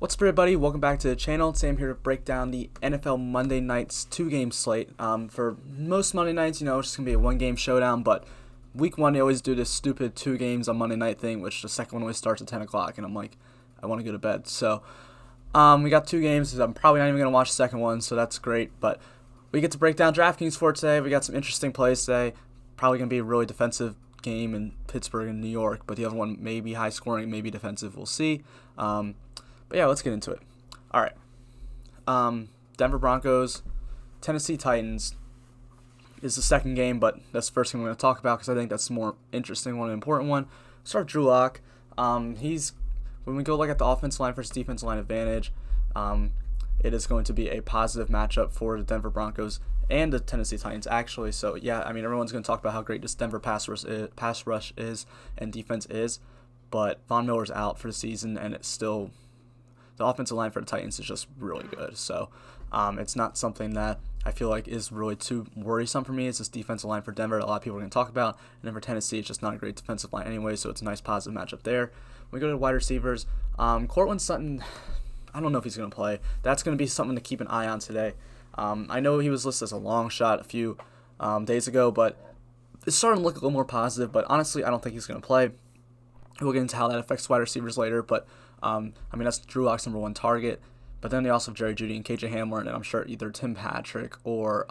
What's up, everybody? Welcome back to the channel. Today I'm here to break down the NFL Monday Night's two-game slate. For most Monday nights, it's just going to be a one-game showdown, but week one, they always do this stupid two games on Monday night thing, which the second one always starts at 10 o'clock, and I'm like, I want to go to bed. So we got two games. I'm probably not even going to watch the second one, so that's great, but we get to break down Draftkings for today. We got some interesting plays today. Probably going to be a really defensive game in Pittsburgh and New York, but the other one may be high-scoring, maybe defensive. We'll see. But yeah, let's get into it. All right. Denver Broncos, Tennessee Titans is the second game, but that's the first thing we're going to talk about because I think that's the more interesting one and important one. Start Drew Lock. When we go look at the offensive line versus defensive line advantage, it is going to be a positive matchup for the Denver Broncos and the Tennessee Titans, actually. So, yeah, everyone's going to talk about how great this Denver pass rush is and defense is, but Von Miller's out for the season, and it's still – the offensive line for the Titans is just really good. So it's not something that I feel like is really too worrisome for me. It's this defensive line for Denver that a lot of people are going to talk about. And then for Tennessee, it's just not a great defensive line anyway, so it's a nice positive matchup there. When we go to wide receivers, Cortland Sutton, I don't know if he's going to play. That's going to be something to keep an eye on today. I know he was listed as a long shot a few days ago, but it's starting to look a little more positive. But honestly, I don't think he's going to play. We'll get into how that affects wide receivers later, but that's Drew Lock's number one target. But then they also have Jerry Jeudy and KJ Hamler, and I'm sure either Tim Patrick or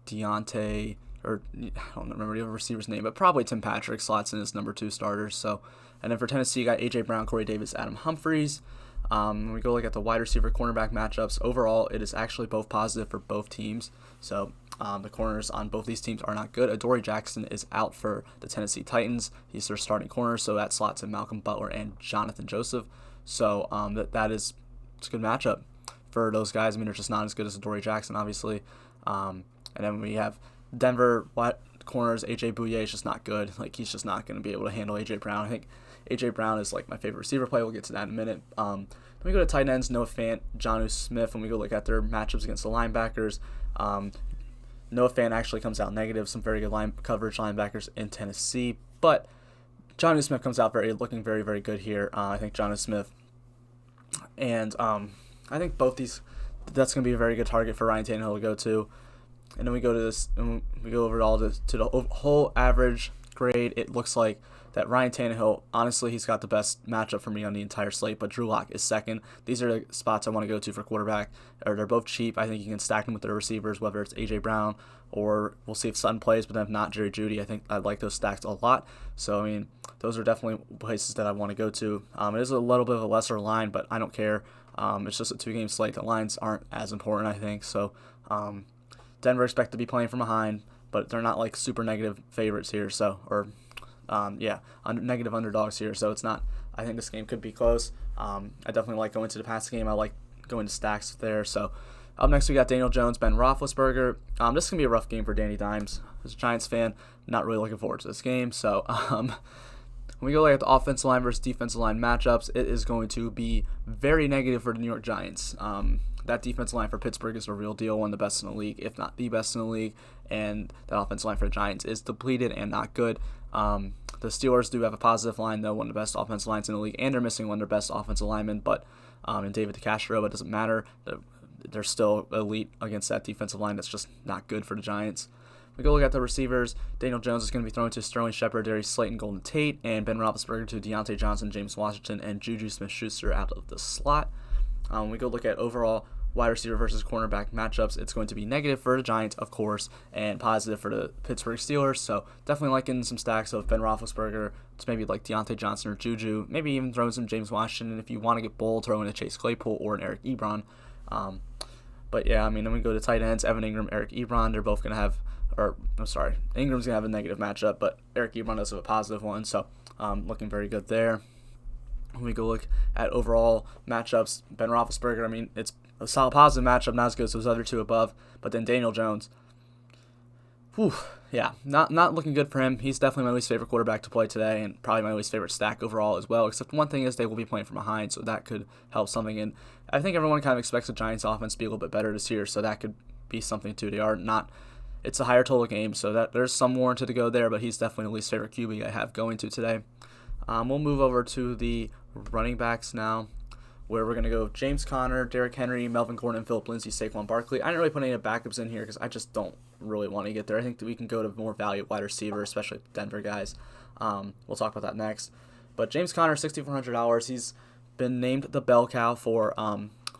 Deontay, or I don't remember the other receiver's name, but probably Tim Patrick slots in as number two starters. So, and then for Tennessee, you got A.J. Brown, Corey Davis, Adam Humphries. When we go look at the wide receiver cornerback matchups, overall, it is actually both positive for both teams. So the corners on both these teams are not good. Adoree Jackson is out for the Tennessee Titans. He's their starting corner, so that slots in Malcolm Butler and Jonathan Joseph. So it's a good matchup for those guys. They're just not as good as Adoree Jackson, obviously. And then we have Denver corners. A.J. Bouye is just not good. Like, he's just not going to be able to handle A.J. Brown. I think A.J. Brown is like my favorite receiver play. We'll get to that in a minute. Then we go to tight ends, Noah Fant, Jonnu Smith. When we go look at their matchups against the linebackers, Noah Fant actually comes out negative. Some very good line coverage linebackers in Tennessee, but Jonnu Smith comes out looking very, very good here. I think Jonnu Smith, and I think both these, that's going to be a very good target for Ryan Tannehill to go to. And then we go to this, and we go over to the whole average grade. It looks like that Ryan Tannehill, honestly, he's got the best matchup for me on the entire slate, but Drew Lock is second. These are the spots I want to go to for quarterback. They're both cheap. I think you can stack them with their receivers, whether it's A.J. Brown or we'll see if Sutton plays, but then if not, Jerry Jeudy. I think I like those stacks a lot. So, those are definitely places that I want to go to. It is a little bit of a lesser line, but I don't care. It's just a two-game slate. The lines aren't as important, I think. So, Denver expect to be playing from behind, but they're not like super negative favorites here. So, negative underdogs here. So it's not. I think this game could be close. I definitely like going to the pass game. I like going to stacks there. So up next we got Daniel Jones, Ben Roethlisberger. This is gonna be a rough game for Danny Dimes. As a Giants fan, not really looking forward to this game. So when we go look at the offensive line versus defensive line matchups, it is going to be very negative for the New York Giants. That defensive line for Pittsburgh is a real deal, one of the best in the league, if not the best in the league, and that offensive line for the Giants is depleted and not good. The Steelers do have a positive line, though, one of the best offensive lines in the league, and they're missing one of their best offensive linemen, but in David DeCastro, but it doesn't matter. They're still elite against that defensive line that's just not good for the Giants. We go look at the receivers. Daniel Jones is going to be thrown to Sterling Shepard, Darius Slayton, Golden Tate, and Ben Roethlisberger to Deontay Johnson, James Washington, and Juju Smith-Schuster out of the slot. We go look at overall wide receiver versus cornerback matchups. It's going to be negative for the Giants, of course, and positive for the Pittsburgh Steelers. So definitely liking some stacks of Ben Roethlisberger to maybe like Deontay Johnson or Juju. Maybe even throw some James Washington. If you want to get bold, throw in a Chase Claypool or an Eric Ebron. Then we go to tight ends. Evan Ingram, Eric Ebron. They're both going to have, Ingram's going to have a negative matchup, but Eric Ebron does have a positive one. So looking very good there. When we go look at overall matchups, Ben Roethlisberger, it's a solid positive matchup, not as good as those other two above. But then Daniel Jones, not looking good for him. He's definitely my least favorite quarterback to play today, and probably my least favorite stack overall as well. Except one thing is they will be playing from behind, so that could help something. And I think everyone kind of expects the Giants' offense to be a little bit better this year, so that could be something too. They are not. It's a higher total game, so that there's some warranted to go there. But he's definitely the least favorite QB I have going to today. We'll move over to the running backs now. where we're going to go James Conner, Derrick Henry, Melvin Gordon, Phillip Lindsay, Saquon Barkley. I didn't really put any backups in here because I just don't really want to get there. I think that we can go to more value wide receiver, especially Denver guys. We'll talk about that next. But James Conner, $6,400. He's been named the bell cow for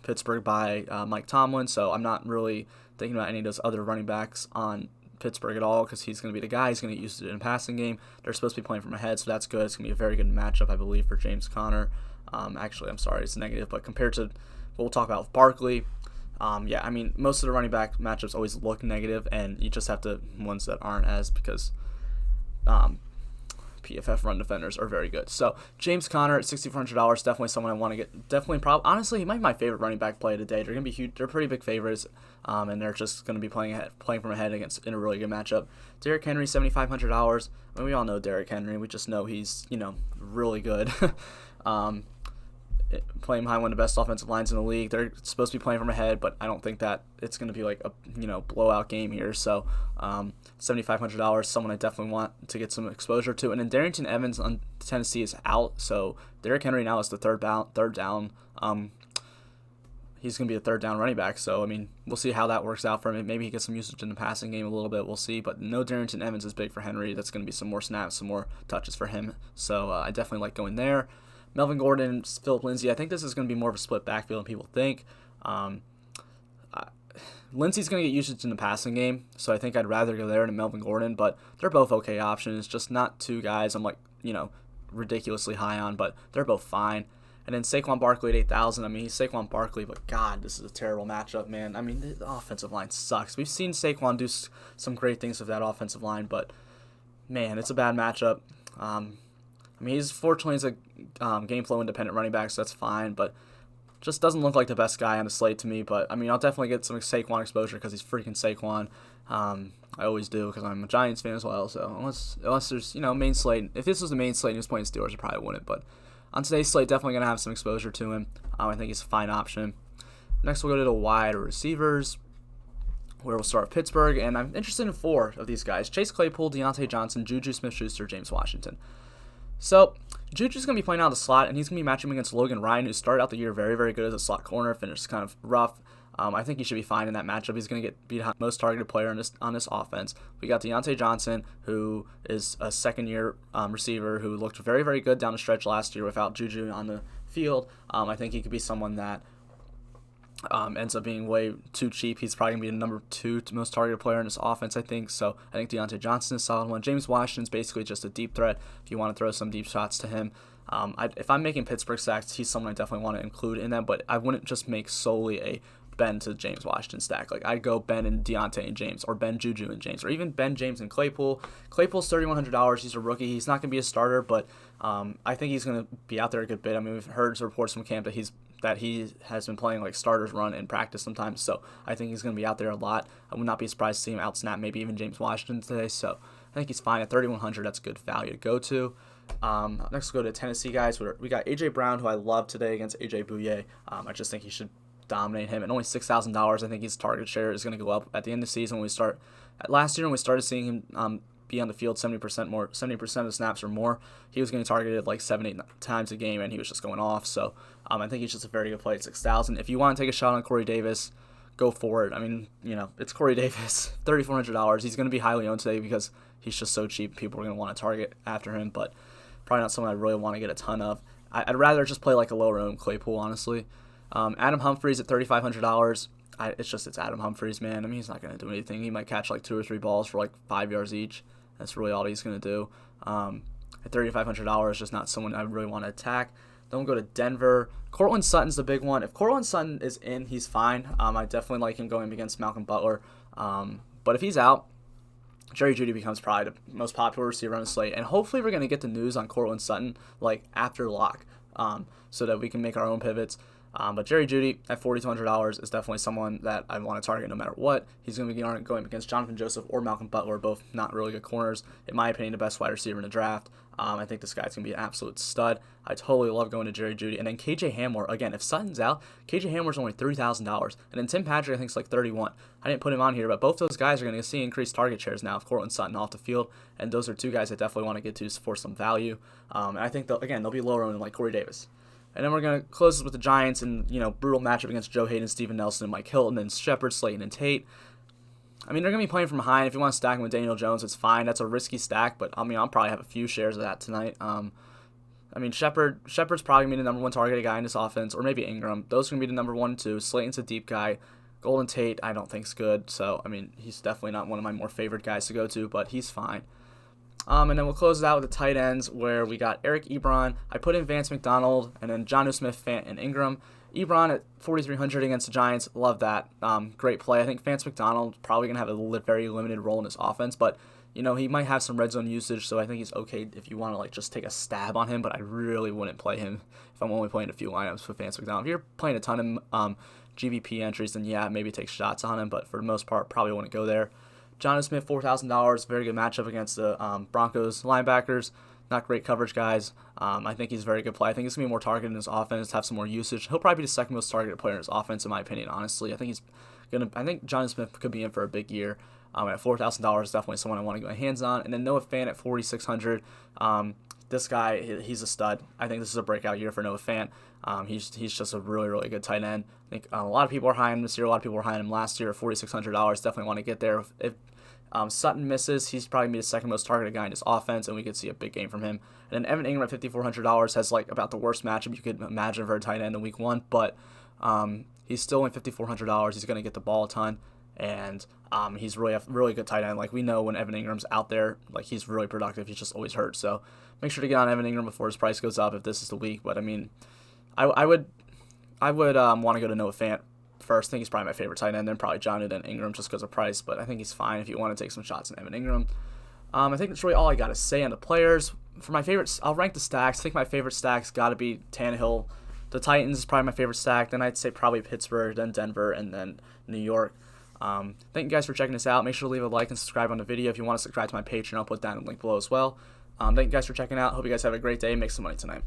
Pittsburgh by Mike Tomlin, so I'm not really thinking about any of those other running backs on Pittsburgh at all because he's going to be the guy. He's going to get used to it in the passing game. They're supposed to be playing from ahead, so that's good. It's going to be a very good matchup, I believe, for James Conner. Actually, I'm sorry, it's negative, but compared to what we'll talk about with Barkley, I mean, most of the running back matchups always look negative, and you just have to ones that aren't as because PFF run defenders are very good. So James Conner at $6,400, definitely someone I want to get. Honestly, he might be my favorite running back play today. They're gonna be huge. They're pretty big favorites, and they're just gonna be playing from ahead in a really good matchup. Derrick Henry, $7,500. I mean, we all know Derrick Henry. We just know he's really good. Playing behind one of the best offensive lines in the league. They're supposed to be playing from ahead, but I don't think that it's going to be like a blowout game here. So $7,500, someone I definitely want to get some exposure to. And then Darrington Evans on Tennessee is out, so Derrick Henry now is the third down. He's going to be a third down running back. So I mean, we'll see how that works out for him. Maybe he gets some usage in the passing game a little bit. We'll see. But no, Darrington Evans is big for Henry. That's going to be some more snaps, some more touches for him. So I definitely like going there. Melvin Gordon, Phillip Lindsay. I think this is going to be more of a split backfield than people think. Lindsay's going to get usage in the passing game, so I think I'd rather go there than Melvin Gordon, but they're both okay options, just not two guys I'm ridiculously high on, but they're both fine. And then Saquon Barkley at 8,000. I mean, he's Saquon Barkley, but God, this is a terrible matchup, man. I mean, the offensive line sucks. We've seen Saquon do some great things with that offensive line, but man, it's a bad matchup. I mean, he's a game flow independent running back, so that's fine, but just doesn't look like the best guy on the slate to me. But I mean, I'll definitely get some Saquon exposure because he's freaking Saquon. I always do because I'm a Giants fan as well. So unless there's main slate, if this was the main slate and he was playing Steelers, I probably wouldn't. But on today's slate, definitely gonna have some exposure to him. I think he's a fine option. Next, we'll go to the wide receivers, where we'll start with Pittsburgh, and I'm interested in 4 of these guys: Chase Claypool, Deontay Johnson, Juju Smith-Schuster, James Washington. So Juju's going to be playing out of the slot, and he's going to be matching him against Logan Ryan, who started out the year very, very good as a slot corner, finished kind of rough. I think he should be fine in that matchup. He's going to get beat most targeted player on this offense. We got Deontay Johnson, who is a second-year receiver who looked very, very good down the stretch last year without Juju on the field. I think he could be someone that ends up being way too cheap. He's probably going to be the number 2 most targeted player in this offense, I think. So I think Deontay Johnson is a solid one. James Washington's basically just a deep threat if you want to throw some deep shots to him. If I'm making Pittsburgh stacks, he's someone I definitely want to include in that, but I wouldn't just make solely a Ben to James Washington stack. Like, I'd go Ben and Deontay and James, or Ben, Juju and James, or even Ben, James and Claypool. Claypool's $3,100. He's a rookie. He's not going to be a starter, but I think he's going to be out there a good bit. I mean, we've heard reports from camp that he has been playing like starters run in practice sometimes, so I think he's going to be out there a lot. I would not be surprised to see him outsnap maybe even James Washington today, so I think he's fine at $3,100. That's good value to go to. Next, we'll go to Tennessee guys. We got A.J. Brown, who I love today against A.J. Bouye. I just think he should dominate him. At only $6,000, I think his target share is going to go up at the end of the season. Last year when we started seeing him be on the field 70% of the snaps or more, he was getting targeted like 7-8 times a game, and he was just going off. So I think he's just a very good play at $6,000. If you want to take a shot on Corey Davis, go for it. I mean, it's Corey Davis, $3,400. He's going to be highly owned today because he's just so cheap. People are going to want to target after him, but probably not someone I really want to get a ton of. I'd rather just play like a lower-owned Claypool, honestly. Adam Humphries at $3,500. It's Adam Humphries, man. I mean, he's not going to do anything. He might catch like 2 or 3 balls for like 5 yards each. That's really all he's going to do. At $3,500, just not someone I really want to attack. Then we'll go to Denver. Cortland Sutton's the big one. If Cortland Sutton is in, he's fine. I definitely like him going against Malcolm Butler. But if he's out, Jerry Jeudy becomes probably the most popular receiver on the slate. And hopefully we're going to get the news on Cortland Sutton like after lock, so that we can make our own pivots. But Jerry Jeudy at $4,200 is definitely someone that I want to target no matter what. He's going to be going against Jonathan Joseph or Malcolm Butler, both not really good corners. In my opinion, the best wide receiver in the draft. I think this guy's going to be an absolute stud. I totally love going to Jerry Jeudy. And then KJ Hamler, again, if Sutton's out, KJ Hamler's only $3,000. And then Tim Patrick, I think, is like $31,000. I didn't put him on here, but both those guys are going to see increased target shares now of Cortland Sutton off the field. And those are 2 guys I definitely want to get to for some value. And I think, they'll be lower than like Corey Davis. And then we're going to close this with the Giants and, brutal matchup against Joe Hayden, Steven Nelson, and Mike Hilton, and Shepard, Slayton, and Tate. I mean, they're going to be playing from behind. If you want to stack them with Daniel Jones, it's fine. That's a risky stack, but, I'll probably have a few shares of that tonight. Shepard's probably going to be the number one targeted guy in this offense, or maybe Ingram. Those are going to be the number 1 and 2. Slayton's a deep guy. Golden Tate, I don't think's good. So, he's definitely not one of my more favorite guys to go to, but he's fine. And then we'll close it out with the tight ends where we got Eric Ebron. I put in Vance McDonald and then Jonnu Smith, Fant, and Ingram. Ebron at 4,300 against the Giants. Love that. Great play. I think Vance McDonald probably going to have a very limited role in this offense, but he might have some red zone usage, so I think he's okay if you want to just take a stab on him, but I really wouldn't play him if I'm only playing a few lineups with Vance McDonald. If you're playing a ton of GVP entries, then yeah, maybe take shots on him, but for the most part, probably wouldn't go there. Jonnu Smith, $4,000, very good matchup against the Broncos linebackers. Not great coverage guys. I think he's a very good play. I think he's going to be more targeted in his offense, have some more usage. He'll probably be the second most targeted player in his offense, in my opinion, honestly. I think Jonnu Smith could be in for a big year. At $4,000, definitely someone I want to get my hands on. And then Noah Fant at 4,600. This guy, he's a stud. I think this is a breakout year for Noah Fant. He's just a really, really good tight end. I think a lot of people are high on him this year. A lot of people were high on him last year at $4,600. Definitely want to get there. If Sutton misses, he's probably going to be the second most targeted guy in his offense, and we could see a big game from him. And then Evan Ingram at $5,400 has about the worst matchup you could imagine for a tight end in week 1, but he's still only $5,400. He's going to get the ball a ton, and he's really a really good tight end. We know when Evan Ingram's out there, he's really productive. He's just always hurt. So make sure to get on Evan Ingram before his price goes up if this is the week. But I would want to go to Noah Fant first. I think he's probably my favorite tight end, then probably Jonnu, then Ingram just because of price, but I think he's fine if you want to take some shots on Evan Ingram. I think that's really all I got to say on the players. For my favorites, I'll rank the stacks. I think my favorite stack's got to be Tannehill. The Titans is probably my favorite stack. Then I'd say probably Pittsburgh, then Denver, and then New York. Thank you guys for checking this out. Make sure to leave a like and subscribe on the video. If you want to subscribe to my Patreon, I'll put that in the link below as well. Thank you guys for checking out. Hope you guys have a great day and make some money tonight.